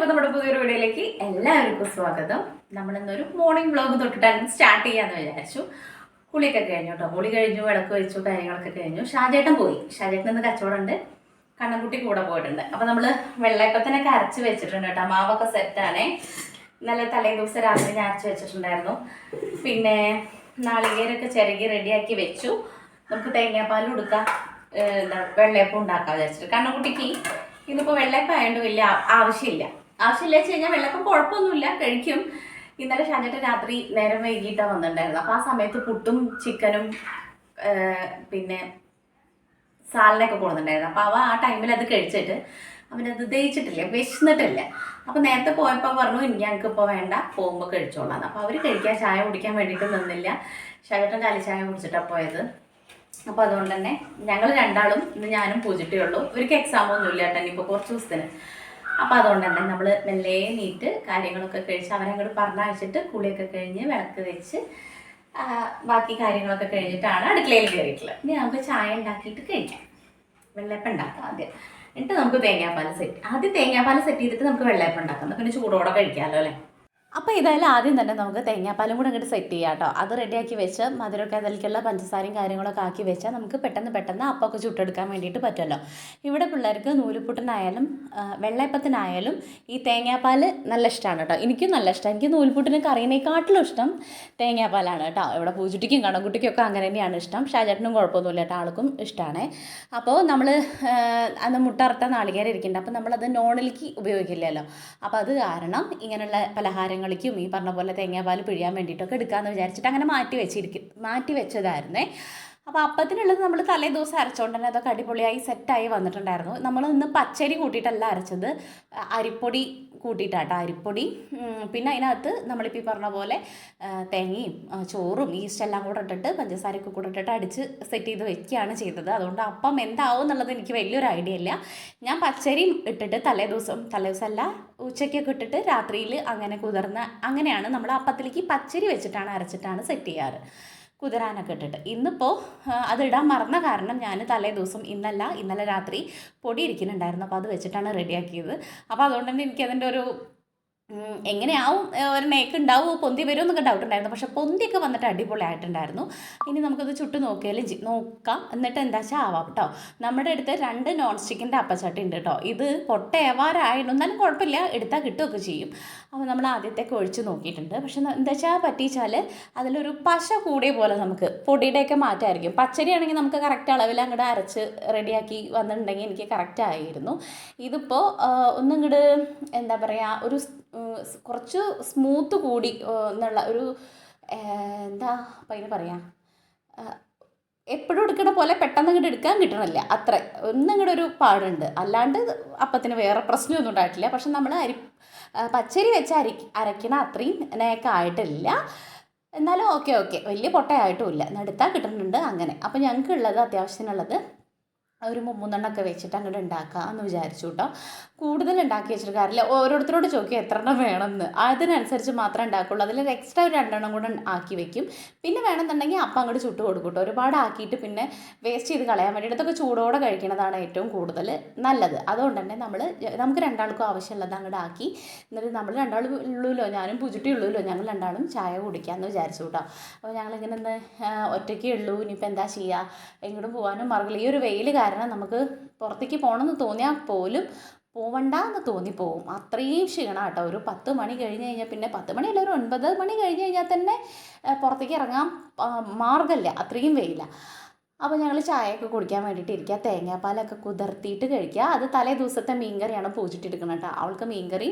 അപ്പോൾ നമ്മുടെ പുതിയൊരു വീഡിയോയിലേക്ക് എല്ലാവർക്കും സ്വാഗതം. നമ്മളിന്നൊരു മോർണിംഗ് വ്ളോഗ് തൊട്ടിട്ടാണ് സ്റ്റാർട്ട് ചെയ്യാമെന്ന് വിചാരിച്ചു. കുളിയൊക്കെ കഴിഞ്ഞു കേട്ടോ. കുളി കഴിഞ്ഞു, വിളക്ക് വെച്ചു, കാര്യങ്ങളൊക്കെ കഴിഞ്ഞു. ഷാജേട്ടൻ പോയി. ഷാജേട്ടൻ ഇന്ന് കച്ചവടമുണ്ട്. കണ്ണൻകുട്ടി കൂടെ പോയിട്ടുണ്ട്. അപ്പോൾ നമ്മൾ വെള്ളയപ്പത്തിനൊക്കെ അരച്ച് വെച്ചിട്ടുണ്ട് കേട്ടോ. മാവൊക്കെ സെറ്റാണേ. നല്ല തലേ ദിവസം രാത്രി ഞാൻ അരച്ച് വെച്ചിട്ടുണ്ടായിരുന്നു. പിന്നെ നാളികേരൊക്കെ ചിരകി റെഡിയാക്കി വെച്ചു. നമുക്ക് തേങ്ങാപ്പാലും എടുക്കാം, വെള്ളയപ്പം ഉണ്ടാക്കാൻ വിചാരിച്ചിട്ട്. കണ്ണൻകുട്ടിക്ക് ഇതിപ്പോൾ വെള്ളയപ്പം ആയതുകൊണ്ട് വലിയ ആവശ്യമില്ല വെച്ച് കഴിഞ്ഞാൽ വെള്ളയപ്പം കുഴപ്പമൊന്നുമില്ല, കഴിക്കും. ഇന്നലെ ഷാജേട്ടൻ രാത്രി നേരം വൈകിട്ടാണ് വന്നിട്ടുണ്ടായിരുന്നു. അപ്പോൾ ആ സമയത്ത് പുട്ടും ചിക്കനും പിന്നെ സാലനൊക്കെ കൊടുത്തിട്ടുണ്ടായിരുന്നു. അപ്പോൾ അവ ആ ടൈമിൽ അത് കഴിച്ചിട്ട് അവനത് ദഹിച്ചിട്ടില്ല, വിശന്നിട്ടില്ല. അപ്പോൾ നേരത്തെ പോയപ്പോൾ പറഞ്ഞു ഞങ്ങൾക്ക് ഇപ്പോൾ വേണ്ട, പോകുമ്പോൾ കഴിച്ചോളാം. അപ്പോൾ അവർ കഴിക്കാൻ ചായ കുടിക്കാൻ വേണ്ടിയിട്ട് നിന്നില്ല. ഷാജേട്ടൻ കാലി ചായ കുടിച്ചിട്ടാണ് പോയത്. അപ്പോൾ അതുകൊണ്ട് തന്നെ ഞങ്ങൾ രണ്ടാളും ഇന്ന് ഞാനും പൂജിട്ടേ ഉള്ളൂ. ഇവർക്ക് എക്സാമൊന്നും ഇല്ല കേട്ടോ ഇനിയിപ്പോൾ കുറച്ച് ദിവസത്തിന്. അപ്പോൾ അതുകൊണ്ട് തന്നെ നമ്മൾ മെല്ലെ നീറ്റ് കാര്യങ്ങളൊക്കെ കഴിച്ച് അവരങ്ങോട്ട് പറഞ്ഞയച്ചിട്ട് കുളിയൊക്കെ കഴിഞ്ഞ് വിളക്ക് വെച്ച് ബാക്കി കാര്യങ്ങളൊക്കെ കഴിഞ്ഞിട്ടാണ് അടുക്കളയിൽ കയറിയിട്ടുള്ളത്. ഇനി നമുക്ക് ചായ ഉണ്ടാക്കിയിട്ട് കഴിക്കാം. വെള്ളയപ്പം ഉണ്ടാക്കാം ആദ്യം, എന്നിട്ട് നമുക്ക് തേങ്ങാപ്പാൽ സെറ്റ് ചെയ്തിട്ട് നമുക്ക് വെള്ളയപ്പം ഉണ്ടാക്കാം. പിന്നെ ചൂടോടെ കഴിക്കാമല്ലോ അല്ലേ. അപ്പോൾ ഇതായാലും ആദ്യം തന്നെ നമുക്ക് തേങ്ങാപ്പാലും കൂടെ അങ്ങോട്ട് സെറ്റ് ചെയ്യാം കേട്ടോ. അത് റെഡിയാക്കി വെച്ച് മധുരമൊക്കെ അതിലേക്കുള്ള പഞ്ചസാരയും കാര്യങ്ങളൊക്കെ ആക്കി വെച്ചാൽ നമുക്ക് പെട്ടെന്ന് അപ്പമൊക്കെ ചുട്ടെടുക്കാൻ വേണ്ടിയിട്ട് പറ്റുമല്ലോ. ഇവിടെ പിള്ളേർക്ക് നൂലുപുട്ടിനായാലും വെള്ളയപ്പത്തിനായാലും ഈ തേങ്ങാപ്പാൽ നല്ല ഇഷ്ടമാണ് കേട്ടോ. എനിക്കും നല്ല ഇഷ്ടമാണ്. എനിക്ക് നൂൽപുട്ടിന് കറിയിനേക്കാട്ടിലും ഇഷ്ടം തേങ്ങാപ്പാലാണ് കേട്ടോ. ഇവിടെ പൂജുട്ടിക്കും കണക്കുട്ടിക്കും ഒക്കെ അങ്ങനെ തന്നെയാണ് ഇഷ്ടം. ഷാജേട്ടനും കുഴപ്പമൊന്നുമില്ല കേട്ടോ, ആൾക്കും ഇഷ്ടമാണ്. അപ്പോൾ നമ്മൾ അന്ന് മുട്ടറുത്ത നാളികേരം ഇരിക്കുന്നുണ്ട്. അപ്പോൾ നമ്മളത് നോണിലേക്ക് ഉപയോഗിക്കില്ലല്ലോ. അപ്പോൾ അത് കാരണം ഇങ്ങനെയുള്ള പലഹാരങ്ങൾ ളിക്കും ഈ പറഞ്ഞ പോലെ തേങ്ങാപ്പാൽ പിഴിയാൻ വേണ്ടിയിട്ടൊക്കെ എടുക്കാമെന്ന് വിചാരിച്ചിട്ട് അങ്ങനെ മാറ്റി വെച്ചതായിരുന്നേ. അപ്പോൾ അപ്പത്തിനുള്ളത് നമ്മൾ തലേ ദിവസം അരച്ചുകൊണ്ട് തന്നെ അതൊക്കെ അടിപൊളിയായി സെറ്റായി വന്നിട്ടുണ്ടായിരുന്നു. നമ്മൾ ഇന്ന് പച്ചരി കൂട്ടിയിട്ടല്ല അരച്ചത്, അരിപ്പൊടി കൂട്ടിയിട്ടാട്ടോ. അരിപ്പൊടി പിന്നെ അതിനകത്ത് നമ്മളിപ്പോൾ ഈ പറഞ്ഞ പോലെ തേങ്ങയും ചോറും ഈസ്റ്റെല്ലാം കൂടെ ഇട്ടിട്ട് പഞ്ചസാരയൊക്കെ കൂടെ ഇട്ടിട്ട് അടിച്ച് സെറ്റ് ചെയ്ത് വെക്കുകയാണ് ചെയ്തത്. അതുകൊണ്ട് അപ്പം എന്താവും എന്നുള്ളത് എനിക്ക് വലിയൊരു ഐഡിയ ഇല്ല. ഞാൻ പച്ചരി ഇട്ടിട്ട് തലേദിവസമല്ല ഉച്ചയ്ക്കൊക്കെ ഇട്ടിട്ട് രാത്രിയിൽ അങ്ങനെ അങ്ങനെയാണ് നമ്മൾ അപ്പത്തിലേക്ക് പച്ചരി വെച്ചിട്ടാണ് അരച്ചിട്ടാണ് സെറ്റ് ചെയ്യാറ്, കുതിരാനൊക്കെ ഇട്ടിട്ട്. ഇന്നിപ്പോൾ അതിടാൻ മറന്ന കാരണം ഞാൻ തലേ ദിവസം ഇന്നലെ രാത്രി പൊടി ഇരിക്കുന്നുണ്ടായിരുന്നു. അപ്പോൾ അത് വെച്ചിട്ടാണ് റെഡിയാക്കിയത്. അപ്പോൾ അതുകൊണ്ട് തന്നെ എനിക്കതിൻ്റെ ഒരു എങ്ങനെയാവും ഒരു നേക്ക് ഉണ്ടാവുമോ, പൊന്തി വരുമോ എന്നൊക്കെ ഡൗട്ട് ഉണ്ടായിരുന്നു. പക്ഷേ പൊന്തിയൊക്കെ വന്നിട്ട് അടിപൊളിയായിട്ടുണ്ടായിരുന്നു. ഇനി നമുക്കത് ചുട്ട് നോക്കാം, എന്നിട്ട് എന്താ വെച്ചാൽ ആവാം കേട്ടോ. നമ്മുടെ അടുത്ത് 2 നോൺ സ്റ്റിക്കിൻ്റെ അപ്പച്ചട്ടി ഉണ്ട് കേട്ടോ. ഇത് പൊട്ടയവാറായിരുന്നു, എന്നാലും കുഴപ്പമില്ല, എടുത്താൽ കിട്ടുകയൊക്കെ ചെയ്യും. അപ്പോൾ നമ്മൾ ആദ്യത്തേക്ക് ഒഴിച്ച് നോക്കിയിട്ടുണ്ട്. പക്ഷെ എന്താ വെച്ചാൽ പറ്റിച്ചാൽ അതിലൊരു പശ കൂടിയ പോലെ നമുക്ക് പൊടിയുടെയൊക്കെ മാറ്റമായിരിക്കും. പച്ചരി ആണെങ്കിൽ നമുക്ക് കറക്റ്റ് അളവിൽ അങ്ങോട്ട് അരച്ച് റെഡിയാക്കി വന്നിട്ടുണ്ടെങ്കിൽ എനിക്ക് കറക്റ്റ് ആയിരുന്നു. ഇതിപ്പോൾ ഒന്നിങ്ങോട്ട് എന്താ പറയുക, ഒരു കുറച്ച് സ്മൂത്ത് കൂടി എന്നുള്ള ഒരു എന്താ അപ്പം അതിന് പറയാം, എപ്പോഴും എടുക്കണ പോലെ പെട്ടെന്ന് ഇങ്ങോട്ട് എടുക്കാൻ കിട്ടണില്ല, അത്ര ഒന്നിങ്ങോട്ട് ഒരു പാടുണ്ട്. അല്ലാണ്ട് അപ്പത്തിന് വേറെ പ്രശ്നമൊന്നും ഉണ്ടായിട്ടില്ല. പക്ഷെ നമ്മൾ പച്ചരി വെച്ച് അരയ്ക്കണ അത്രയും നേക്കായിട്ടില്ല. എന്നാലും ഓക്കെ വലിയ പൊട്ടയായിട്ടും ഇല്ല, എടുത്താൽ കിട്ടുന്നുണ്ട് അങ്ങനെ. അപ്പോൾ ഞങ്ങൾക്കുള്ളത് അത്യാവശ്യത്തിനുള്ളത് ഒരു 3 എണ്ണമൊക്കെ വെച്ചിട്ട് അങ്ങോട്ട് ഉണ്ടാക്കാമെന്ന് വിചാരിച്ചു കേട്ടോ. കൂടുതൽ ഉണ്ടാക്കി വെച്ചിട്ട് കാര്യമില്ല, ഓരോരുത്തരോട് ചോദിക്കുക എത്ര എണ്ണം വേണമെന്ന്, അതിനനുസരിച്ച് മാത്രമേ ഉണ്ടാക്കുള്ളൂ. അതിൽ എക്സ്ട്രാ ഒരു 2 എണ്ണം കൂടെ ആക്കി വെക്കും. പിന്നെ വേണമെന്നുണ്ടെങ്കിൽ അപ്പം അങ്ങോട്ട് ചുട്ട് കൊടുക്കും കേട്ടോ. ഒരുപാട് ആക്കിയിട്ട് പിന്നെ വേസ്റ്റ് ചെയ്ത് കളയാൻ വേണ്ടിയിട്ട് ഇതൊക്കെ ചൂടോടെ കഴിക്കുന്നതാണ് ഏറ്റവും കൂടുതൽ നല്ലത്. അതുകൊണ്ട് തന്നെ നമുക്ക് രണ്ടാൾക്കും ആവശ്യമുള്ളത് അങ്ങോട്ട് ആക്കി, എന്നിട്ട് നമ്മൾ രണ്ടാളും ഉള്ളൂല്ലോ, ഞാനും പൂജിട്ടി ഉള്ളൂല്ലോ, ഞങ്ങൾ രണ്ടാളും ചായ കുടിക്കാമെന്ന് വിചാരിച്ചു കേട്ടോ. അപ്പോൾ ഞങ്ങളിങ്ങനെ ഒന്ന് ഒറ്റയ്ക്കേ ഉള്ളൂ, ഇനിയിപ്പോൾ എന്താ ചെയ്യുക, എങ്ങോട്ടും പോകാനും മാർഗ്ഗമില്ല. ഈ ഒരു വെയിൽ കാരണം നമുക്ക് പുറത്തേക്ക് പോകണമെന്ന് തോന്നിയാൽ പോലും പോവണ്ടെന്ന് തോന്നിപ്പോവും, അത്രയും ക്ഷീണം കേട്ടോ. ഒരു 10 മണി കഴിഞ്ഞ് കഴിഞ്ഞാൽ, പിന്നെ 10 മണിയല്ല, ഒരു 9 മണി കഴിഞ്ഞ് കഴിഞ്ഞാൽ തന്നെ പുറത്തേക്ക് ഇറങ്ങാൻ മാർഗ്ഗമില്ല, അത്രയും വെയിലാണ്. അപ്പോൾ ഞങ്ങൾ ചായയൊക്കെ കുടിക്കാൻ വേണ്ടിയിട്ട് ഇരിക്കുക, തേങ്ങാപ്പാലൊക്കെ കുതിർത്തിയിട്ട് കഴിക്കുക. അത് തലേ ദിവസത്തെ മീൻകറിയാണ് പൂജിട്ടെടുക്കുന്നത് കേട്ടോ. അവൾക്ക് മീൻകറി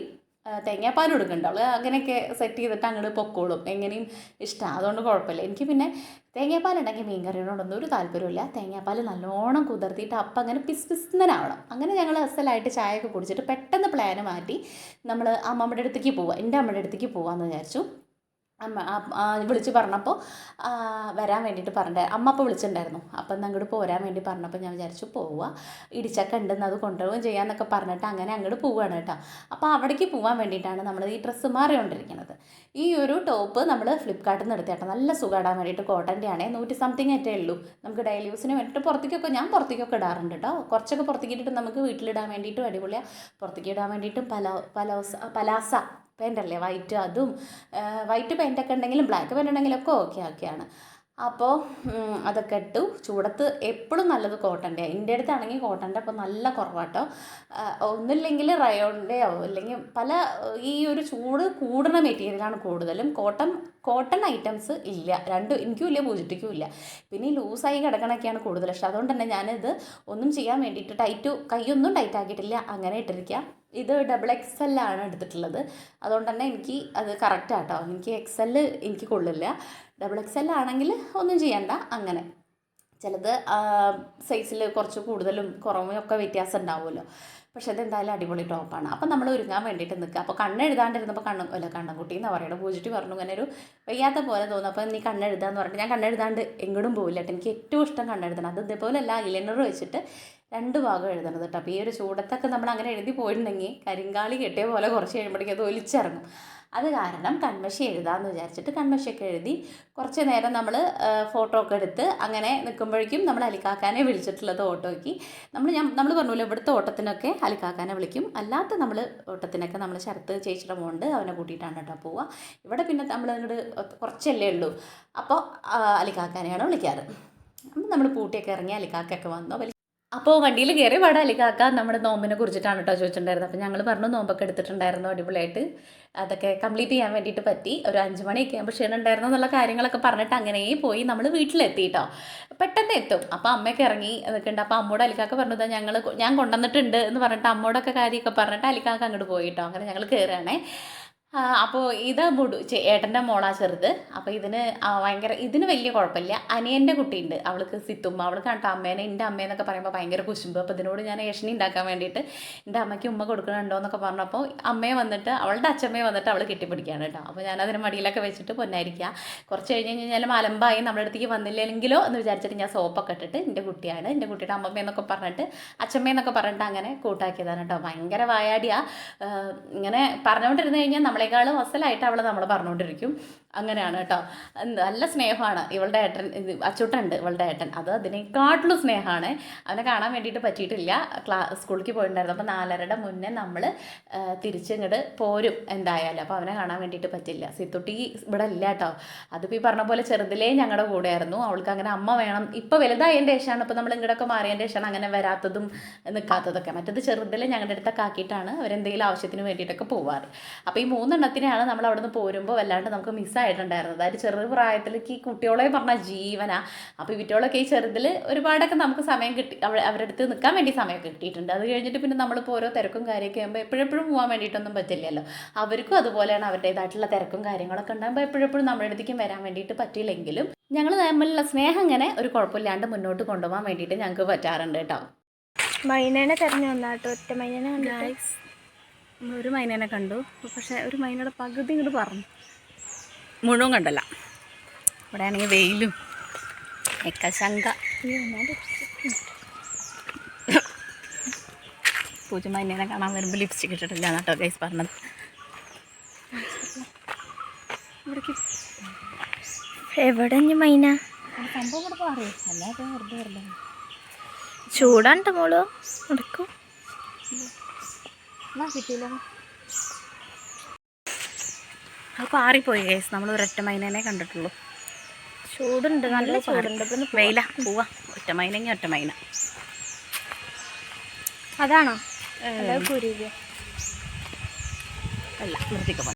തേങ്ങാപ്പാലും എടുക്കുന്നുണ്ട്. അവൾ അങ്ങനെയൊക്കെ സെറ്റ് ചെയ്തിട്ട് അങ്ങോട്ട് പൊക്കോളും, എങ്ങനെയും ഇഷ്ടമാണ്, അതുകൊണ്ട് കുഴപ്പമില്ല. എനിക്ക് പിന്നെ തേങ്ങാപ്പാലുണ്ടെങ്കിൽ മീൻകറിയോടൊന്നും ഒരു താല്പര്യമില്ല. തേങ്ങാപ്പാൽ നല്ലോണം കുതിർത്തിയിട്ട് അപ്പം അങ്ങനെ പിസ്പിസ്തനാവണം. അങ്ങനെ ഞങ്ങൾ അസലായിട്ട് ചായയൊക്കെ കുടിച്ചിട്ട് പെട്ടെന്ന് പ്ലാന് മാറ്റി നമ്മൾ അമ്മമ്മയുടെ അടുത്തേക്ക് പോവുക, എൻ്റെ അമ്മയുടെ അടുത്തേക്ക് പോകാമെന്ന് വിചാരിച്ചു. വിളിച്ച് പറഞ്ഞപ്പോൾ വരാൻ വേണ്ടിയിട്ട് പറഞ്ഞിട്ട് അമ്മ അപ്പോൾ വിളിച്ചിട്ടുണ്ടായിരുന്നു. അപ്പം എന്നാൽ അങ്ങോട്ട് പോരാൻ വേണ്ടി പറഞ്ഞപ്പോൾ ഞാൻ വിചാരിച്ചു പോവുക, ഇടിച്ചക്ക ഉണ്ടെന്ന് അത് കൊണ്ടുപോവുകയും ചെയ്യാമെന്നൊക്കെ പറഞ്ഞിട്ട് അങ്ങനെ അങ്ങോട്ട് പോവുകയാണ് കേട്ടോ. അപ്പോൾ അവിടേക്ക് പോകാൻ വേണ്ടിയിട്ടാണ് നമ്മൾ ഈ ഡ്രസ്സ് മാറിക്കൊണ്ടിരിക്കുന്നത്. ഈ ഒരു ടോപ്പ് നമ്മൾ ഫ്ലിപ്കാർട്ടിൽ നിന്ന് എടുത്തേട്ടോ, നല്ല സുഖമിടാൻ വേണ്ടിയിട്ട് കോട്ടൻ്റെ ആണേ, 100 സംതിങ് ആയിട്ടേ ഉള്ളൂ. നമുക്ക് ഡെയിലി യൂസിന് വേണ്ടിയിട്ട് ഞാൻ പുറത്തേക്കൊക്കെ ഇടാറുണ്ട് കേട്ടോ. കുറച്ചൊക്കെ പുറത്തേക്ക് ഇട്ടിട്ട് നമുക്ക് വീട്ടിലിടാൻ വേണ്ടിയിട്ടും അടിപൊളിയാണ്, പുറത്തേക്ക് ഇടാൻ വേണ്ടിയിട്ടും പലാസ പെയിൻ്റല്ലേ വൈറ്റ്, അതും വൈറ്റ് പെയിൻ്റൊക്കെ ഉണ്ടെങ്കിലും ബ്ലാക്ക് പെയിൻ്റ് ഉണ്ടെങ്കിലൊക്കെ ഓക്കെയാണ്. അപ്പോൾ അതൊക്കെ ഇട്ടു. ചൂടത്ത് എപ്പോഴും നല്ലത് കോട്ടൻ്റെ. എൻ്റെ അടുത്താണെങ്കിൽ കോട്ടൻ്റെ അപ്പോൾ നല്ല കുറവാട്ടോ. ഒന്നില്ലെങ്കിൽ റയോണിൻ്റെയോ അല്ലെങ്കിൽ ഈ ഒരു ചൂട് കൂടുന്ന മെറ്റീരിയലാണ് കൂടുതലും. കോട്ടൺ ഐറ്റംസ് ഇല്ല, രണ്ടും എനിക്കും ഇല്ല, പൂജിറ്റിക്കും ഇല്ല. പിന്നെ ഈ ലൂസായി കിടക്കണൊക്കെയാണ് കൂടുതൽ ഇഷ്ടം. അതുകൊണ്ട് തന്നെ ഞാനിത് ഒന്നും ചെയ്യാൻ വേണ്ടിയിട്ട് കൈയൊന്നും ടൈറ്റ് ആക്കിയിട്ടില്ല, അങ്ങനെ ഇട്ടിരിക്കാം. ഇത് XXL ആണ് എടുത്തിട്ടുള്ളത്. അതുകൊണ്ട് തന്നെ എനിക്ക് അത് കറക്റ്റാട്ടോ. എനിക്ക് XL എനിക്ക് കൊള്ളില്ല. XXL ആണെങ്കിൽ ഒന്നും ചെയ്യണ്ട. അങ്ങനെ ചിലത് സൈസിൽ കുറച്ച് കൂടുതലും കുറവും ഒക്കെ വ്യത്യാസം ഉണ്ടാവുമല്ലോ. പക്ഷെ അതെന്തായാലും അടിപൊളി ടോപ്പാണ്. അപ്പം നമ്മൾ ഒരുങ്ങാൻ വേണ്ടിയിട്ട് നിൽക്കുക. അപ്പോൾ കണ്ണെഴുതാണ്ടിരുന്നപ്പോൾ കണ്ണൻകുട്ടി എന്ന് പറയുന്നത് പൂജിറ്റി പറഞ്ഞു, ഇങ്ങനെ ഒരു വയ്യാത്ത പോലെ തോന്നും, അപ്പോൾ നീ കണ്ണെഴുതാന്ന് പറഞ്ഞിട്ട് ഞാൻ കണ്ണെഴുതാണ്ട് എങ്ങോട്ടും പോവില്ല കേട്ടോ. എനിക്ക് ഏറ്റവും ഇഷ്ടം കണ്ണെഴുതണം. അത് ഇതേപോലെ അല്ല, ഐലൈനർ വെച്ചിട്ട് 2 ഭാഗം എഴുതണത് കേട്ടോ. അപ്പോൾ ഈ ഒരു ചൂടത്തൊക്കെ നമ്മൾ അങ്ങനെ എഴുതി പോയിട്ടുണ്ടെങ്കിൽ കരിങ്കാളി കെട്ടിയ പോലെ കുറച്ച് കഴിയുമ്പോഴേക്കും അത് ഒലിച്ചിറങ്ങും. അത് കാരണം കൺമഷി എഴുതാമെന്ന് വിചാരിച്ചിട്ട് കൺമഷിയൊക്കെ എഴുതി കുറച്ച് നേരം നമ്മൾ ഫോട്ടോ ഒക്കെ എടുത്ത് അങ്ങനെ നിൽക്കുമ്പോഴേക്കും നമ്മൾ അലിക്കാക്കാനെ വിളിച്ചിട്ടുള്ളത് ഓട്ടോയ്ക്ക്. നമ്മൾ പറഞ്ഞല്ലോ ഇവിടുത്തെ ഓട്ടത്തിനൊക്കെ അലിക്കാക്കാനെ വിളിക്കും, അല്ലാത്ത നമ്മൾ ഓട്ടത്തിനൊക്കെ നമ്മൾ ശരത്ത് ചേച്ചിയുടെ മോണ്ട് അവനെ കൂട്ടിയിട്ടാണ് കേട്ടോ പോവുക. ഇവിടെ പിന്നെ നമ്മൾ അങ്ങോട്ട് കുറച്ചല്ലേ ഉള്ളൂ, അപ്പോൾ അലിക്കാക്കാനെയാണ് വിളിക്കാറ്. അപ്പം നമ്മൾ പൂട്ടിയൊക്കെ ഇറങ്ങി അലിക്കാക്കൊക്കെ വന്നു. അപ്പോൾ വണ്ടിയിൽ കയറി പാടാ അലിക്കാക്ക നമ്മുടെ നോമ്പിനെ കുറിച്ചിട്ടാണ് കേട്ടോ ചോദിച്ചിട്ടുണ്ടായിരുന്നത്. അപ്പോൾ ഞങ്ങൾ പറഞ്ഞു നോമ്പൊക്കെ എടുത്തിട്ടുണ്ടായിരുന്നു, അടിപൊളിയായിട്ട് അതൊക്കെ കംപ്ലീറ്റ് ചെയ്യാൻ വേണ്ടിയിട്ട് പറ്റി. ഒരു 5 മണിയൊക്കെ ആകുമ്പോൾ ക്ഷീണം ഉണ്ടായിരുന്നു എന്നുള്ള കാര്യങ്ങളൊക്കെ പറഞ്ഞിട്ട് അങ്ങനെ പോയി നമ്മൾ വീട്ടിലെത്തി കേട്ടോ. പെട്ടെന്ന് എത്തും. അപ്പോൾ അമ്മയൊക്കെ ഇറങ്ങി നിൽക്കുന്നുണ്ട്. അപ്പോൾ അമ്മോട് അലിക്കാക്ക പറഞ്ഞത് ഞാൻ കൊണ്ടുവന്നിട്ടുണ്ട് എന്ന് പറഞ്ഞിട്ട് അമ്മോടൊക്കെ കാര്യമൊക്കെ പറഞ്ഞിട്ട് അലിക്കാക്ക അങ്ങോട്ട് പോയി കേട്ടോ. അങ്ങനെ ഞങ്ങൾ കയറുകയാണേ. അപ്പോൾ ഇത് ഏട്ടൻ്റെ മോളാ ചെറുത്. അപ്പോൾ ഇതിന് വലിയ കുഴപ്പമില്ല. അനിയൻ്റെ കുട്ടിയുണ്ട്, അവൾക്ക് സിത്തുമ്മ, അവൾക്ക് കണ്ട അമ്മേനെ എൻ്റെ അമ്മയെന്നൊക്കെ പറയുമ്പോൾ ഭയങ്കര കുശുമ്പ്. അപ്പോൾ ഇതിനോട് ഞാൻ ഏഷണി ഉണ്ടാക്കാൻ വേണ്ടിയിട്ട് എൻ്റെ അമ്മയ്ക്ക് ഉമ്മ കൊടുക്കണുണ്ടോ എന്നൊക്കെ പറഞ്ഞപ്പോൾ അമ്മയെ വന്നിട്ട് അവളുടെ അച്ഛമ്മയെ വന്നിട്ട് അവൾ കെട്ടിപ്പിടിക്കുകയാണ് കേട്ടോ. അപ്പോൾ ഞാനതിന് മടിയിലൊക്കെ വെച്ചിട്ട് പൊന്നായിരിക്കുക. കുറച്ച് കഴിഞ്ഞ് കഴിഞ്ഞാൽ മലമ്പായി നമ്മുടെ അടുത്തേക്ക് വന്നില്ലെങ്കിലോ എന്ന് വിചാരിച്ചിട്ട് ഞാൻ സോപ്പൊക്കെ ഇട്ടിട്ട് എൻ്റെ കുട്ടിയാണ്, എൻ്റെ കുട്ടിയുടെ അമ്മമ്മയെന്നൊക്കെ പറഞ്ഞിട്ട് അച്ഛമ്മയെന്നൊക്കെ പറഞ്ഞിട്ട് അങ്ങനെ കൂട്ടാക്കിയതാണ് കേട്ടോ. ഭയങ്കര വായാടിയാണ്. ഇങ്ങനെ പറഞ്ഞുകൊണ്ടിരുന്ന് കഴിഞ്ഞാൽ നമ്മളെക്കാളും അസലായിട്ട് അവൾ നമ്മൾ പറഞ്ഞുകൊണ്ടിരിക്കും. അങ്ങനെയാണ് കേട്ടോ. നല്ല സ്നേഹമാണ് ഇവളുടെ ഏട്ടൻ. അച്ചൂട്ടുണ്ട് ഇവളുടെ ഏട്ടൻ, അത് അതിനേക്കാട്ടിലും സ്നേഹമാണ്. അവനെ കാണാൻ വേണ്ടിയിട്ട് പറ്റിയിട്ടില്ല, സ്കൂളിലേക്ക് പോയിട്ടുണ്ടായിരുന്നു. അപ്പോൾ 4:30 മുന്നേ നമ്മൾ തിരിച്ചിങ്ങോട്ട് പോരും എന്തായാലും. അപ്പോൾ അവനെ കാണാൻ വേണ്ടിയിട്ട് പറ്റില്ല. സിത്തുട്ടി ഇവിടെ ഇല്ല കേട്ടോ. അതിപ്പോൾ ഈ പറഞ്ഞ പോലെ ചെറുതിലേ ഞങ്ങളുടെ കൂടെയായിരുന്നു. അവൾക്ക് അങ്ങനെ അമ്മ വേണം. ഇപ്പോൾ വലുതായതിൻ്റെ ശേഷമാണ്, ഇപ്പോൾ നമ്മൾ ഇങ്ങോട്ടൊക്കെ മാറിയതിൻ്റെ ശേഷമാണ് അങ്ങനെ വരാത്തതും നിൽക്കാത്തതൊക്കെ. മറ്റത് ചെറുതിലെ ഞങ്ങളുടെ അടുത്തൊക്കെ ആക്കിയിട്ടാണ് അവരെന്തെങ്കിലും ആവശ്യത്തിന് വേണ്ടിയിട്ടൊക്കെ പോവാറ്. അപ്പോൾ ഈ 3 എണ്ണത്തിനെയാണ് നമ്മൾ അവിടെ നിന്ന് പോരുമ്പോൾ വല്ലാണ്ട് നമുക്ക് മിസ്സായിട്ടുണ്ടായിരുന്നത്. അതായത് ചെറു പ്രായത്തിലേക്ക് ഈ കുട്ടികളെ പറഞ്ഞാൽ ജീവനാ. അപ്പോൾ ഇവറ്റോളൊക്കെ ഈ ചെറുതിൽ ഒരുപാടൊക്കെ നമുക്ക് സമയം കിട്ടി, അവരുടെ അടുത്ത് നിൽക്കാൻ വേണ്ടി സമയം കിട്ടിയിട്ടുണ്ട്. അത് കഴിഞ്ഞിട്ട് പിന്നെ നമ്മളിപ്പോൾ ഓരോ തിരക്കും കാര്യമൊക്കെ ആകുമ്പോൾ എപ്പോഴെപ്പോഴും പോകാൻ വേണ്ടിയിട്ടൊന്നും പറ്റില്ലല്ലോ. അവർക്കും അതുപോലെയാണ്, അവരുടേതായിട്ടുള്ള തിരക്കും കാര്യങ്ങളൊക്കെ ഉണ്ടാകുമ്പോൾ എപ്പോഴെപ്പോഴും നമ്മുടെ അടുത്തേക്കും വരാൻ വേണ്ടിയിട്ട് പറ്റിയില്ലെങ്കിലും ഞങ്ങൾ തമ്മിലുള്ള സ്നേഹം ഇങ്ങനെ ഒരു കുഴപ്പമില്ലാണ്ട് മുന്നോട്ട് കൊണ്ടുപോകാൻ വേണ്ടിയിട്ട് ഞങ്ങൾക്ക് പറ്റാറുണ്ട് കേട്ടോ. മൈനേനെ തെരഞ്ഞു വന്നാട്ടോ. ഒറ്റ മൈനേനെ കണ്ടു. ഒരു മൈനേനെ കണ്ടു, പക്ഷേ ഒരു മൈനയുടെ പകുതി ഇങ്ങോട്ട് പറഞ്ഞു, മുഴുവൻ കണ്ടല്ല. ഇവിടെ ആണെങ്കിൽ വെയിലും ശങ്ക. പൂജ മൈനേനെ കാണാൻ വരുമ്പോൾ ലിപ്സ്റ്റിക് ഇട്ടിട്ടില്ല കേട്ടോ ഗൈസ് പറഞ്ഞത്. എവിടെ മൈന സംഭവം കൂടെ പറയും, അല്ലാതെ വെറുതെ വരില്ല. ചൂടാണ്ട മോളോ നടക്കും. കിട്ടിയില്ല, അത് പാറിപ്പോയി ഗൈസ്. നമ്മൾ ഒരൊറ്റ മൈനേനെ കണ്ടിട്ടുള്ളൂ. ചൂടുണ്ട്, നല്ല ചൂടുണ്ട്. വെയില പോവാ. ഒറ്റ മൈനെങ്കിൽ ഒറ്റ മൈന. അതാണോ കുരുവ? അല്ല, നിർത്തിക്കോ.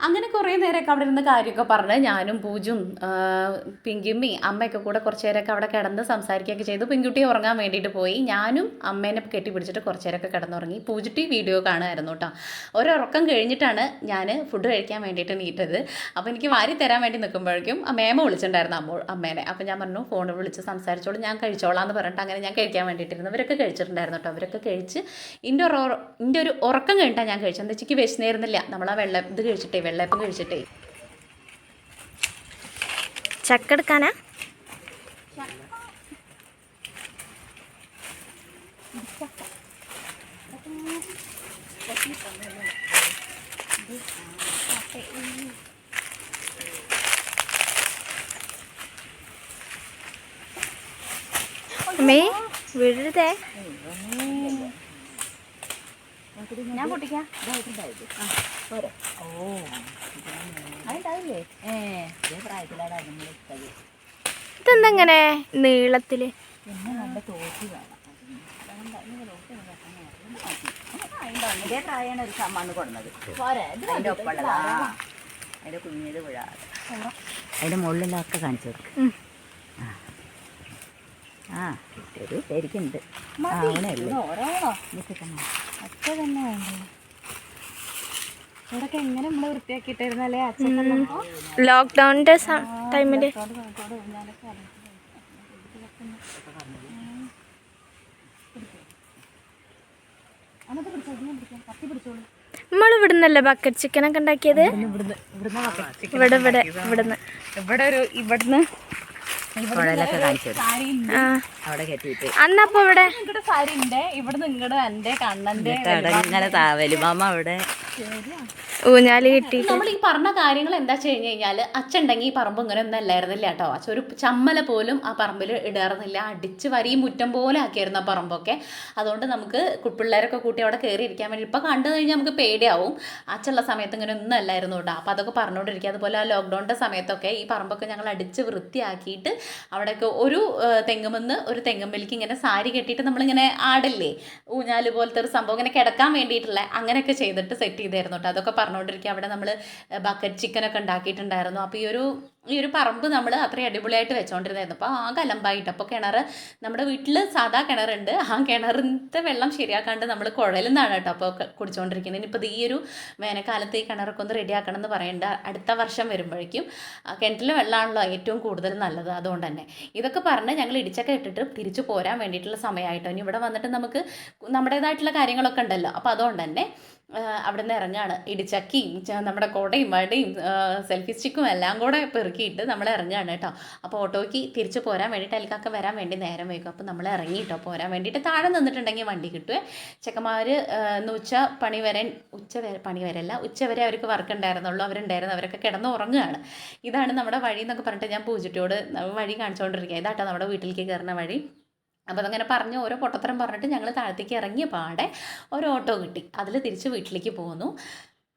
അങ്ങനെ കുറേ നേരമൊക്കെ അവിടെ ഇരുന്ന് കാര്യമൊക്കെ പറഞ്ഞ് ഞാനും പൂജും പിങ്കിമ്മി അമ്മയൊക്കെ കൂടെ കുറച്ച് നേരമൊക്കെ അവിടെ കിടന്ന് സംസാരിക്കുകയൊക്കെ ചെയ്തു. പെൺകുട്ടി ഉറങ്ങാൻ വേണ്ടിയിട്ട് പോയി. ഞാനും അമ്മേനെ കെട്ടിപ്പിടിച്ചിട്ട് കുറച്ച് നേരമൊക്കെ കിടന്നുറങ്ങി. പൂജിറ്റി വീഡിയോ കാണുമായിരുന്നു കേട്ടോ. ഒരുറക്കം കഴിഞ്ഞിട്ടാണ് ഞാൻ ഫുഡ് കഴിക്കാൻ വേണ്ടിയിട്ട് നീറ്റത്. അപ്പോൾ എനിക്ക് വാരി തരാൻ വേണ്ടി നിൽക്കുമ്പോഴേക്കും മേമ വിളിച്ചിട്ടുണ്ടായിരുന്നു അമ്മേനെ. അപ്പോൾ ഞാൻ പറഞ്ഞു ഫോണിൽ വിളിച്ച് സംസാരിച്ചോളൂ, ഞാൻ കഴിച്ചോളാം എന്ന് പറഞ്ഞിട്ട് അങ്ങനെ ഞാൻ കഴിക്കാൻ വേണ്ടിയിട്ടിരുന്നു. അവരൊക്കെ കഴിച്ചിട്ടുണ്ടായിരുന്നു കേട്ടോ. അവരൊക്കെ കഴിച്ച് എൻ്റെ ഒരു ഉറക്കം കഴിഞ്ഞിട്ടാണ് ഞാൻ കഴിച്ചത്. എന്താ വെച്ചാൽ വിശന്നായിരുന്നില്ല. നമ്മൾ ആ ഇത് കഴിച്ചിട്ടേ, വെള്ളയപ്പം കഴിച്ചിട്ടേ. ചക്ക എടുക്കാനാ? അമ്മേ വീടരുതേ. ഞാൻ പൊട്ടിക്കാം. ഇതെന്തെങ്ങനെ നീളത്തില്? ഇതേ പ്രായമാണ് ഒരു മണ്ണ് കൊടുന്നത്. അതിൻ്റെ ഒപ്പമുള്ളതാ, അതിൻ്റെ കുഞ്ഞത് പുഴ, അതിൻ്റെ മുകളിലൊക്കെ കാണിച്ചു കൊടുക്കും. ആ ഒരു ശരിക്കുണ്ട്. അച്ഛൻ തന്നെ വേണ്ടേ? ഇവിടൊക്കെ എങ്ങനെ നമ്മള് വൃത്തിയാക്കിയിട്ടായിരുന്നല്ലേ അച്ഛൻ ലോക്ക്ഡൗണിന്റെ ടൈമില്. നമ്മൾ ഇവിടുന്നല്ലേ ബക്കറ്റ് ചിക്കനൊക്കെ ഉണ്ടാക്കിയത്? ഇവിടുന്ന് കുഴലൊക്കെ കാണിച്ചു അവിടെ കെട്ടിയിട്ട് അന്നപ്പോ ഇവിടെ ഇങ്ങോട്ട് സാരി ഉണ്ട്, ഇവിടുന്ന് ഇങ്ങോട്ട് എന്റെ കണ്ണന്റെ ഇങ്ങനെ വലിമാമ അവിടെ ഊഞ്ഞാല് കിട്ടിയിട്ട്. നമ്മൾ ഈ പറഞ്ഞ കാര്യങ്ങൾ എന്താ വെച്ച് കഴിഞ്ഞ് കഴിഞ്ഞാൽ അച്ഛൻ ഉണ്ടെങ്കിൽ ഈ പറമ്പ് ഇങ്ങനെ ഒന്നും അല്ലായിരുന്നില്ല കേട്ടോ. അച്ഛൻ ഒരു ചമ്മല പോലും ആ പറമ്പിൽ ഇടാറുന്നില്ല. അടിച്ച് വരി മുറ്റം പോലെ ആക്കിയായിരുന്നു ആ പറമ്പൊക്കെ. അതുകൊണ്ട് നമുക്ക് പിള്ളേരൊക്കെ കൂട്ടി അവിടെ കയറി ഇരിക്കാൻ വേണ്ടി ഇപ്പം കണ്ടു കഴിഞ്ഞാൽ നമുക്ക് പേടിയാവും. അച്ഛനുള്ള സമയത്ത് ഇങ്ങനെ ഒന്നും അല്ലായിരുന്നു കേട്ടോ. അപ്പോൾ അതൊക്കെ പറഞ്ഞുകൊണ്ടിരിക്കുക. അതുപോലെ ആ ലോക്ക്ഡൗണിൻ്റെ സമയത്തൊക്കെ ഈ പറമ്പൊക്കെ ഞങ്ങൾ അടിച്ച് വൃത്തിയാക്കിയിട്ട് അവിടെയൊക്കെ ഒരു തെങ്ങുമെന്ന് ഒരു തെങ്ങുമ്പലിക്ക് ഇങ്ങനെ സാരി കെട്ടിയിട്ട് നമ്മളിങ്ങനെ ആടില്ലേ, ഊഞ്ഞാല് പോലത്തെ ഒരു സംഭവം ഇങ്ങനെ കിടക്കാൻ വേണ്ടിയിട്ടുള്ള അങ്ങനെയൊക്കെ ചെയ്തിട്ട് സെറ്റ് ചെയ്തായിരുന്നു കേട്ടോ. അതൊക്കെ പറഞ്ഞുകൊണ്ടിരിക്കുക. അവിടെ നമ്മൾ ബക്കറ്റ് ചിക്കനൊക്കെ ഉണ്ടാക്കിയിട്ടുണ്ടായിരുന്നു. അപ്പോൾ ഈ ഒരു പറമ്പ് നമ്മൾ അത്രയും അടിപൊളിയായിട്ട് വെച്ചുകൊണ്ടിരുന്നായിരുന്നു. അപ്പോൾ ആകെ അലമ്പായിട്ട്. അപ്പോൾ കിണർ നമ്മുടെ വീട്ടിൽ സാധാ കിണറുണ്ട്. ആ കിണറിൻ്റെ വെള്ളം ശരിയാക്കാണ്ട് നമ്മൾ കുഴലിൽ നിന്നാണ് കേട്ടോ അപ്പോൾ കുടിച്ചുകൊണ്ടിരിക്കുന്നത്. ഇനിയിപ്പോൾ ഈ ഒരു വേനൽക്കാലത്ത് ഈ കിണറൊക്കെ ഒന്ന് റെഡിയാക്കണം എന്ന് പറയേണ്ട അടുത്ത വർഷം വരുമ്പോഴേക്കും. കിണറ്റിലെ വെള്ളമാണല്ലോ ഏറ്റവും കൂടുതൽ നല്ലത്. അതുകൊണ്ട് തന്നെ ഇതൊക്കെ പറഞ്ഞ് ഞങ്ങൾ ഇടിച്ചൊക്കെ ഇട്ടിട്ട് തിരിച്ചു പോരാൻ വേണ്ടിയിട്ടുള്ള സമയമായിട്ടോ. ഇനി ഇവിടെ വന്നിട്ട് നമുക്ക് നമ്മുടേതായിട്ടുള്ള കാര്യങ്ങളൊക്കെ ഉണ്ടല്ലോ. അപ്പോൾ അതുകൊണ്ട് തന്നെ അവിടെ നിന്ന് ഇറങ്ങാണ്. ഇടിച്ചക്കയും നമ്മുടെ കുടയും വടയും സെൽഫി സ്റ്റിക്കും എല്ലാം കൂടെ പെറുക്കിയിട്ട് നമ്മൾ ഇറങ്ങുകയാണ് കേട്ടോ. അപ്പോൾ ഓട്ടോയ്ക്ക് തിരിച്ച് പോരാൻ വേണ്ടിയിട്ട് അതിലേക്കൊക്കെ വരാൻ വേണ്ടി നേരം വയ്ക്കും. അപ്പോൾ നമ്മൾ ഇറങ്ങിയിട്ടോ പോരാൻ വേണ്ടിയിട്ട്. താഴെ നിന്നിട്ടുണ്ടെങ്കിൽ വണ്ടി കിട്ടുമേ. ചെക്കന്മാർ ഉച്ച വരെ അവർക്ക് വർക്ക് ഉണ്ടായിരുന്നുള്ളൂ. അവരൊക്കെ കിടന്ന് ഉറങ്ങുകയാണ്. ഇതാണ് നമ്മുടെ വഴി എന്നൊക്കെ പറഞ്ഞിട്ട് ഞാൻ പൂജിറ്റിയോട് വഴി കാണിച്ചുകൊണ്ടിരിക്കുക. ഇതാട്ടോ നമ്മുടെ വീട്ടിലേക്ക് കയറുന്ന വഴി. അപ്പോൾ അതങ്ങനെ പറഞ്ഞ് ഓരോ പൊട്ടത്തരം പറഞ്ഞിട്ട് ഞങ്ങൾ താഴത്തേക്ക് ഇറങ്ങിയ പാടെ ഒരു ഓട്ടോ കിട്ടി. അതിൽ തിരിച്ച് വീട്ടിലേക്ക് പോന്നു.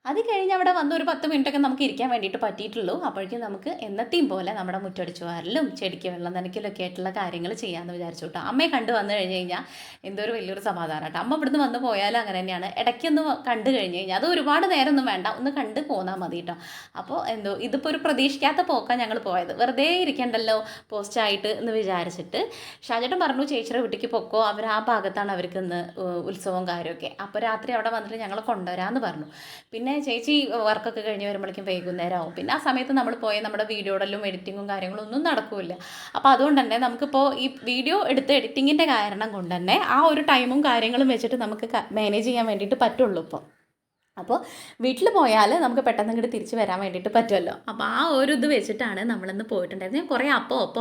അത് കഴിഞ്ഞ് അവിടെ വന്ന് ഒരു 10 മിനിറ്റൊക്കെ നമുക്ക് ഇരിക്കാൻ വേണ്ടിയിട്ട് പറ്റിയിട്ടുള്ളൂ. അപ്പോഴേക്കും നമുക്ക് എന്നത്തെയും പോലെ നമ്മുടെ മുറ്റടിച്ചു വാരലും ചെടിക്ക് വെള്ളം നനയ്ക്കലൊക്കെ ആയിട്ടുള്ള കാര്യങ്ങൾ ചെയ്യാമെന്ന് വിചാരിച്ചു കേട്ടോ. അമ്മയെ കണ്ടു വന്നു കഴിഞ്ഞ് കഴിഞ്ഞാൽ എന്തോ ഒരു വലിയൊരു സമാധാനം കേട്ടോ. അമ്മ ഇവിടുന്ന് വന്ന് പോയാലും അങ്ങനെ തന്നെയാണ്. ഇടയ്ക്കൊന്ന് കണ്ടു കഴിഞ്ഞ് കഴിഞ്ഞാൽ അത് ഒരുപാട് നേരമൊന്നും വേണ്ട, ഒന്ന് കണ്ട് പോന്നാൽ മതി കേട്ടോ. അപ്പോൾ ഇതിപ്പോൾ ഒരു പ്രതീക്ഷിക്കാത്ത പോക്കാണ് ഞങ്ങൾ പോയത്. വെറുതെ ഇരിക്കണ്ടല്ലോ പോസ്റ്റായിട്ട് എന്ന് വിചാരിച്ചിട്ട് ഷാജേട്ടൻ പറഞ്ഞു ചേച്ചിയുടെ വീട്ടിലേക്ക് പൊക്കോ, അവർ ആ ഭാഗത്താണ് അവർക്ക് ഇന്ന് ഉത്സവവും കാര്യമൊക്കെ. അപ്പോൾ രാത്രി അവിടെ വന്നിട്ട് ഞങ്ങൾ കൊണ്ടുവരാമെന്ന് പറഞ്ഞു. പിന്നെ ചേച്ചി വർക്കൊക്കെ കഴിഞ്ഞ് വരുമ്പോഴേക്കും വൈകുന്നേരം ആവും. പിന്നെ ആ സമയത്ത് നമ്മൾ പോയ നമ്മുടെ വീഡിയോയിലും എഡിറ്റിങ്ങും കാര്യങ്ങളും ഒന്നും നടക്കില്ല. അപ്പോൾ അതുകൊണ്ട് തന്നെ നമുക്കിപ്പോൾ ഈ വീഡിയോ എടുത്ത് എഡിറ്റിങ്ങിൻ്റെ കാരണം കൊണ്ട് തന്നെ ആ ഒരു ടൈമും കാര്യങ്ങളും വെച്ചിട്ട് നമുക്ക് മാനേജ് ചെയ്യാൻ വേണ്ടിയിട്ട് പറ്റുള്ളൂ ഇപ്പോൾ. അപ്പോൾ വീട്ടിൽ പോയാൽ നമുക്ക് പെട്ടെന്ന് ഇങ്ങോട്ട് തിരിച്ച് വരാൻ വേണ്ടിയിട്ട് പറ്റുമല്ലോ. അപ്പോൾ ആ ഒരു ഇത് വെച്ചിട്ടാണ് നമ്മളിന്ന് പോയിട്ടുണ്ടായിരുന്നത്. ഞാൻ കുറേ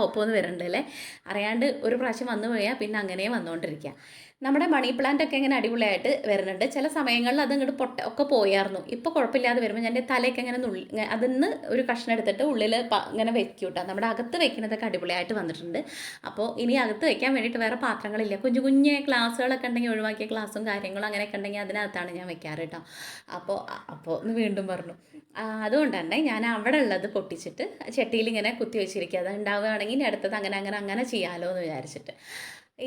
ഒപ്പം എന്ന് വരുന്നുണ്ടല്ലേ. അറിയാണ്ട് ഒരു പ്രാവശ്യം വന്നു പോയാൽ പിന്നെ അങ്ങനെ വന്നുകൊണ്ടിരിക്കുക. നമ്മുടെ മണി പ്ലാന്റ് ഒക്കെ ഇങ്ങനെ അടിപൊളിയായിട്ട് വരുന്നുണ്ട്. ചില സമയങ്ങളിൽ അത് ഇങ്ങോട്ട് ഒക്കെ പോയായിരുന്നു. ഇപ്പോൾ കുഴപ്പമില്ലാതെ വരുമ്പോൾ ഞാൻ തലയൊക്കെ ഇങ്ങനെ അതിന്ന് ഒരു കഷ്ണം എടുത്തിട്ട് ഉള്ളിൽ ഇങ്ങനെ വെക്കും കേട്ടോ. നമ്മുടെ അകത്ത് വെക്കുന്നതൊക്കെ അടിപൊളിയായിട്ട് വന്നിട്ടുണ്ട്. അപ്പോൾ ഇനി അകത്ത് വെക്കാൻ വേണ്ടിയിട്ട് വേറെ പാത്രങ്ങളില്ല. കുഞ്ഞു ഗ്ലാസ്സുകളൊക്കെ ഉണ്ടെങ്കിൽ ഒഴിവാക്കിയ ഗ്ലാസ്സും കാര്യങ്ങളും അങ്ങനെയൊക്കെ ഉണ്ടെങ്കിൽ അതിനകത്താണ് ഞാൻ വെക്കാറ് കേട്ടോ. അപ്പോൾ ഒന്ന് വീണ്ടും പറഞ്ഞു. അതുകൊണ്ട് തന്നെ ഞാൻ അവിടെ ഉള്ളത് പൊട്ടിച്ചിട്ട് ചട്ടിയിൽ ഇങ്ങനെ കുത്തി വെച്ചിരിക്കുക. അത് ഉണ്ടാവുകയാണെങ്കിൽ ഇനി അടുത്തത് അങ്ങനെ ചെയ്യാമല്ലോ എന്ന് വിചാരിച്ചിട്ട്.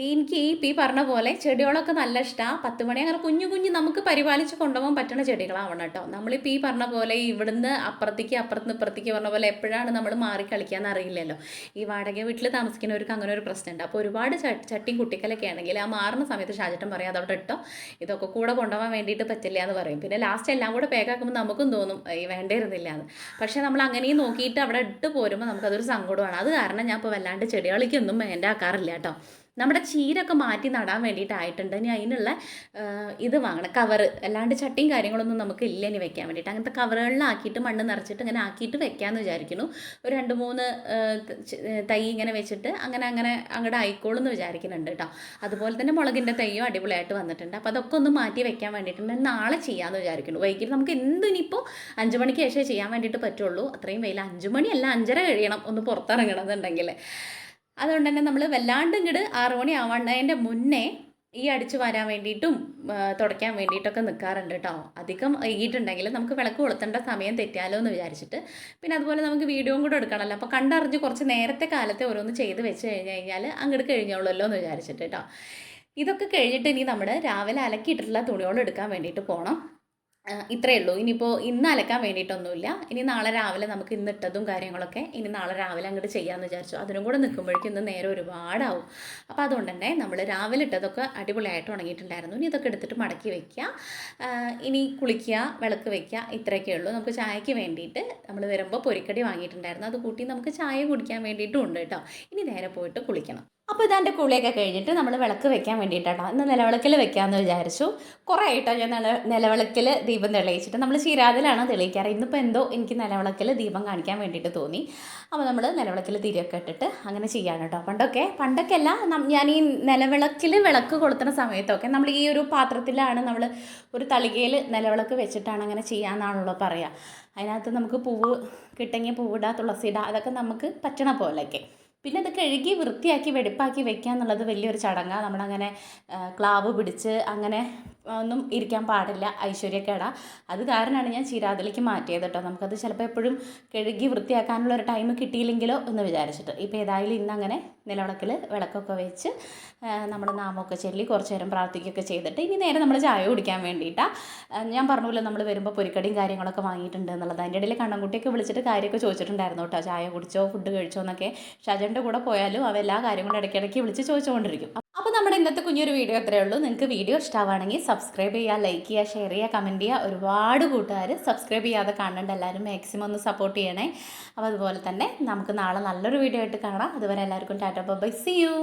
എനിക്ക് ഈ പറഞ്ഞ പോലെ ചെടികളൊക്കെ നല്ല ഇഷ്ടമാണ്. 10 മണി അങ്ങനെ കുഞ്ഞു നമുക്ക് പരിപാലിച്ച് കൊണ്ടുപോകാൻ പറ്റുന്ന ചെടികളാവണം കേട്ടോ. നമ്മളിപ്പോൾ ഈ പറഞ്ഞ പോലെ ഇവിടുന്ന് അപ്പുറത്തുനിന്ന് ഇപ്പുറത്തേക്ക് പറഞ്ഞ പോലെ എപ്പോഴാണ് നമ്മൾ മാറി കളിക്കാമെന്ന് അറിയില്ലല്ലോ. ഈ വാടക വീട്ടിൽ താമസിക്കുന്നവർക്ക് അങ്ങനെ ഒരു പ്രശ്നമുണ്ട്. അപ്പോൾ ഒരുപാട് ചട്ടിയും കുട്ടിക്കലൊക്കെ ആണെങ്കിൽ ആ മാറുന്ന സമയത്ത് ഷാജേട്ടൻ പറയും അതവിടെ ഇട്ടോ, ഇതൊക്കെ കൂടെ കൊണ്ടുപോകാൻ വേണ്ടിയിട്ട് പറ്റില്ല എന്ന് പറയും. പിന്നെ ലാസ്റ്റ് എല്ലാം കൂടെ പേക്കാക്കുമ്പോൾ നമുക്കും തോന്നും വേണ്ടിയിരുന്നില്ല എന്ന്. പക്ഷേ നമ്മൾ അങ്ങനെയും നോക്കിയിട്ട് അവിടെ ഇട്ട് പോരുമ്പോൾ നമുക്കതൊരു സങ്കടമാണ്. അത് കാരണം ഞാൻ ഇപ്പോൾ വല്ലാണ്ട് ചെടികളിക്കൊന്നും വേണ്ട ആക്കാറില്ല കേട്ടോ. നമ്മുടെ ചീരൊക്കെ മാറ്റി നടാൻ വേണ്ടിയിട്ടായിട്ടുണ്ട്. ഇനി അതിനുള്ള ഇത് വാങ്ങണം, കവറ്. അല്ലാണ്ട് ചട്ടിയും കാര്യങ്ങളൊന്നും നമുക്ക് ഇല്ല ഇനി വെക്കാൻ വേണ്ടിയിട്ട്. അങ്ങനത്തെ കവറുകളിലാക്കിയിട്ട് മണ്ണ് നിറച്ചിട്ട് ഇങ്ങനെ ആക്കിയിട്ട് വെക്കാമെന്ന് വിചാരിക്കുന്നു. ഒരു 2-3 തൈ ഇങ്ങനെ വെച്ചിട്ട് അങ്ങനെ അങ്ങോട്ട് ആയിക്കോളും എന്ന് വിചാരിക്കുന്നുണ്ട് കേട്ടോ. അതുപോലെ തന്നെ മുളകിൻ്റെ തൈയും അടിപൊളിയായിട്ട് വന്നിട്ടുണ്ട്. അപ്പോൾ അതൊക്കെ ഒന്ന് മാറ്റി വെക്കാൻ വേണ്ടിയിട്ടുണ്ട്. നാളെ ചെയ്യാമെന്ന് വിചാരിക്കുന്നു. വൈകിട്ട് നമുക്ക് എന്തിനിപ്പോൾ 5 മണിക്ക് ശേഷമേ ചെയ്യാൻ വേണ്ടിയിട്ട് പറ്റുള്ളൂ. അത്രയും വെയിൽ 5 മണിയല്ല 5:30 കഴിയണം ഒന്ന് പുറത്തിറങ്ങണമെന്നുണ്ടെങ്കിൽ. അതുകൊണ്ട് തന്നെ നമ്മൾ വല്ലാണ്ട് ഇങ്ങോട്ട് 6 മണി ആവാണ്ടതിൻ്റെ മുന്നേ ഈ അടിച്ചു വരാൻ വേണ്ടിയിട്ടും തുടയ്ക്കാൻ വേണ്ടിയിട്ടൊക്കെ നിൽക്കാറുണ്ട് കേട്ടോ. അധികം വൈകിട്ടുണ്ടെങ്കിൽ നമുക്ക് വിളക്ക് കൊളുത്തേണ്ട സമയം തെറ്റിയാലോ എന്ന് വിചാരിച്ചിട്ട്. പിന്നെ അതുപോലെ നമുക്ക് വീഡിയോയും കൂടെ എടുക്കണമല്ലോ. അപ്പോൾ കണ്ടറിഞ്ഞ് കുറച്ച് നേരത്തെ കാലത്തെ ഓരോന്ന് ചെയ്ത് വെച്ച് കഴിഞ്ഞാൽ അങ്ങോട്ട് കഴിഞ്ഞോളല്ലോ എന്ന് വിചാരിച്ചിട്ട് കേട്ടോ. ഇതൊക്കെ കഴിഞ്ഞിട്ട് ഇനി നമ്മൾ രാവിലെ അലക്കിയിട്ടുള്ള തുണിയോട് എടുക്കാൻ വേണ്ടിയിട്ട് പോകണം. ഇത്രയേ ഉള്ളൂ. ഇനിയിപ്പോൾ ഇന്ന് അലക്കാൻ വേണ്ടിയിട്ടൊന്നുമില്ല. ഇനി നാളെ രാവിലെ നമുക്ക് ഇന്നിട്ടതും കാര്യങ്ങളൊക്കെ ഇനി നാളെ രാവിലെ അങ്ങോട്ട് ചെയ്യാമെന്ന് വിചാരിച്ചു. അതിനും കൂടെ നിൽക്കുമ്പോഴേക്കും ഇന്ന് നേരെ ഒരുപാടാവും. അപ്പോൾ അതുകൊണ്ട് തന്നെ നമ്മൾ രാവിലെ ഇട്ടതൊക്കെ അടിപൊളിയായിട്ട് ഉണങ്ങിയിട്ടുണ്ടായിരുന്നു. ഇനി ഇതൊക്കെ എടുത്തിട്ട് മടക്കി വയ്ക്കുക. ഇനി കുളിക്കുക, വിളക്ക് വയ്ക്കുക, ഇത്രയൊക്കെ ഉള്ളൂ. നമുക്ക് ചായക്ക് വേണ്ടിയിട്ട് നമ്മൾ വരുമ്പോൾ പൊരിക്കടി വാങ്ങിയിട്ടുണ്ടായിരുന്നു. അത് കൂട്ടി നമുക്ക് ചായ കുടിക്കാൻ വേണ്ടിയിട്ടും ഉണ്ട് കേട്ടോ. ഇനി നേരെ പോയിട്ട് കുളിക്കണം. അപ്പോൾ ഇതാൻ്റെ കുളിയൊക്കെ കഴിഞ്ഞിട്ട് നമ്മൾ വിളക്ക് വെക്കാൻ വേണ്ടിയിട്ടാണ് ഇന്ന് നിലവിളക്കിൽ വെക്കാമെന്ന് വിചാരിച്ചു. കുറേ ആയിട്ടോ ഞാൻ നിലവിളക്കിൽ ദീപം തെളിയിച്ചിട്ട്. നമ്മൾ ചീരാതിലാണ് തെളിയിക്കാറ്. ഇന്നിപ്പോൾ എന്തോ എനിക്ക് നിലവിളക്കിൽ ദീപം കാണിക്കാൻ വേണ്ടിയിട്ട് തോന്നി. അപ്പോൾ നമ്മൾ നിലവിളക്കിൽ തിരിയൊക്കെ ഇട്ടിട്ട് അങ്ങനെ ചെയ്യാൻ കേട്ടോ. പണ്ടൊക്കെ അല്ല, ഞാൻ ഈ നിലവിളക്കിൽ വിളക്ക് കൊളുത്തുന്ന സമയത്തൊക്കെ നമ്മൾ ഈ ഒരു പാത്രത്തിലാണ് നമ്മൾ ഒരു തളികയിൽ നിലവിളക്ക് വെച്ചിട്ടാണ് അങ്ങനെ ചെയ്യാമെന്നാണല്ലോ പറയുക. അതിനകത്ത് നമുക്ക് പൂവ് കിട്ടെങ്കിൽ പൂവിടുക, തുളസിയിടുക, അതൊക്കെ നമുക്ക് പറ്റണ പോലെയൊക്കെ. പിന്നെ അത് കഴുകി വൃത്തിയാക്കി വെടിപ്പാക്കി വെക്കുക എന്നുള്ളത് വലിയൊരു ചടങ്ങാണ്. നമ്മളങ്ങനെ ക്ലാവ് പിടിച്ച് അങ്ങനെ ഒന്നും ഇരിക്കാൻ പാടില്ല, ഐശ്വര്യക്കേടാ. അത് കാരണമാണ് ഞാൻ ചീരാതിലേക്ക് മാറ്റിയത് കേട്ടോ. നമുക്കത് ചിലപ്പോൾ എപ്പോഴും കഴുകി വൃത്തിയാക്കാനുള്ള ഒരു ടൈം കിട്ടിയില്ലെങ്കിലോ എന്ന് വിചാരിച്ചിട്ട്. ഇപ്പോൾ ഏതായാലും ഇന്നങ്ങനെ നിലവിളക്കിൽ വിളക്കൊക്കെ വെച്ച് നമ്മൾ നാമമൊക്കെ ചൊല്ലി കുറച്ച് നേരം പ്രാർത്ഥിക്കുകയൊക്കെ ചെയ്തിട്ട് ഇനി നേരെ നമ്മൾ ചായ കുടിക്കാൻ വേണ്ടിയിട്ടാണ്. ഞാൻ പറഞ്ഞല്ലോ നമ്മൾ വരുമ്പോൾ പൊരിക്കടിയും കാര്യങ്ങളൊക്കെ വാങ്ങിയിട്ടുണ്ട് എന്നുള്ളത്. അതിൻ്റെ ഇടയിൽ കണ്ണൻകുട്ടിയൊക്കെ വിളിച്ചിട്ട് കാര്യമൊക്കെ ചോദിച്ചിട്ടുണ്ടായിരുന്നു കേട്ടോ. ചായ കുടിച്ചോ, ഫുഡ് കഴിച്ചോ എന്നൊക്കെ. ഷാജൻ്റെ കൂടെ പോയാലും അവ എല്ലാ കാര്യങ്ങളും ഇടയ്ക്കിടയ്ക്ക് വിളിച്ച് ചോദിച്ചുകൊണ്ടിരിക്കും. അപ്പോൾ നമ്മുടെ ഇന്നത്തെ കുഞ്ഞൊരു വീഡിയോ അത്രയേ ഉള്ളൂ. നിങ്ങൾക്ക് വീഡിയോ ഇഷ്ടമാണെങ്കിൽ സബ്സ്ക്രൈബ് ചെയ്യുക, ലൈക്ക് ചെയ്യുക, ഷെയർ ചെയ്യുക, കമൻറ്റ് ചെയ്യുക. ഒരുപാട് കൂട്ടുകാർ സബ്സ്ക്രൈബ് ചെയ്യാതെ കാണുന്നുണ്ട്. എല്ലാവരും മാക്സിമം ഒന്ന് സപ്പോർട്ട് ചെയ്യണേ. അപ്പോൾ അതുപോലെ തന്നെ നമുക്ക് നാളെ നല്ലൊരു വീഡിയോ ആയിട്ട് കാണാം. അതുവരെ എല്ലാവർക്കും ടാറ്റ ബൈ, സീ യു.